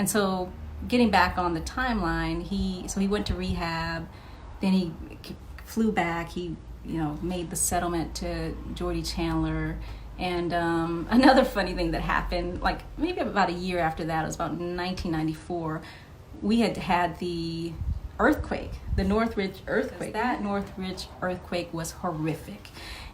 And so getting back on the timeline, he went to rehab, then he flew back, he made the settlement to Jordy Chandler. And another funny thing that happened, like maybe about a year after that, it was about 1994, we had the earthquake, the Northridge earthquake. That Northridge earthquake was horrific.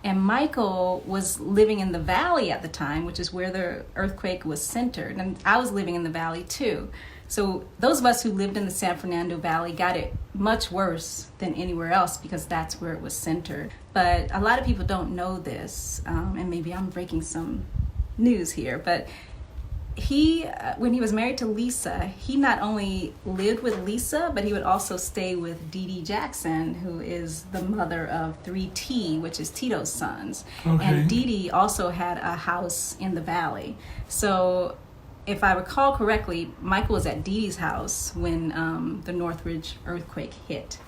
And Michael was living in the valley at the time, which is where the earthquake was centered. And I was living in the valley too. So those of us who lived in the San Fernando Valley got it much worse than anywhere else because that's where it was centered. But a lot of people don't know this, and maybe I'm breaking some news here, but when he was married to Lisa, he not only lived with Lisa, but he would also stay with Dee Dee Jackson, who is the mother of 3T, which is Tito's sons. Okay. And Dee Dee also had a house in the valley. So if I recall correctly, Michael was at Dee Dee's house when the Northridge earthquake hit.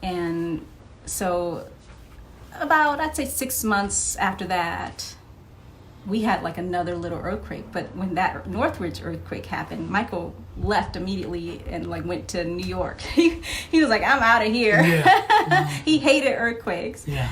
And so about, I'd say 6 months after that, we had like another little earthquake. But when that Northridge earthquake happened, Michael left immediately and like went to New York. He was like, I'm out of here. Yeah. He hated earthquakes. Yeah.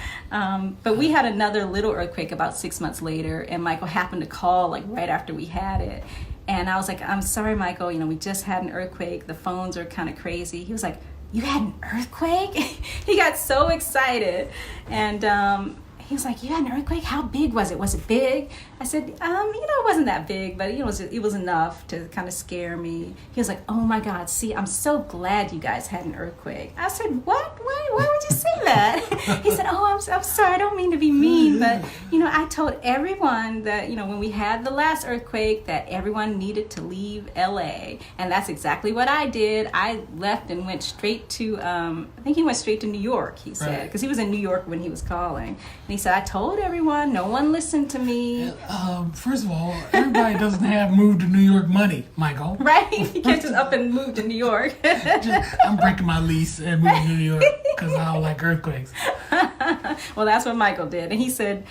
But we had another little earthquake about 6 months later, and Michael happened to call like right after we had it. And I was like, I'm sorry, Michael, we just had an earthquake. The phones are kind of crazy. He was like, you had an earthquake? He got so excited. And he was like, you had an earthquake? How big was it? Was it big? I said, it wasn't that big, but it was enough to kind of scare me. He was like, oh my God, see, I'm so glad you guys had an earthquake. I said, what? Why would you say that? He said, oh, I'm sorry, I don't mean to be mean, but I told everyone that, when we had the last earthquake, that everyone needed to leave LA. And that's exactly what I did. I left and went straight to, I think he went straight to New York, he said, because he was in New York when he was calling. And he said, I told everyone, no one listened to me. First of all, everybody doesn't have moved to New York money, Michael. Right? You can't just up and move to New York. I'm breaking my lease and moving to New York because I don't like earthquakes. Well, that's what Michael did. And he said,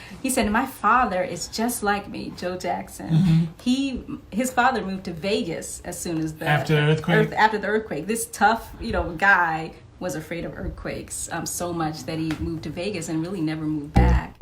my father is just like me, Joe Jackson. Mm-hmm. His father moved to Vegas as soon as after the earthquake. This tough, guy was afraid of earthquakes so much that he moved to Vegas and really never moved back.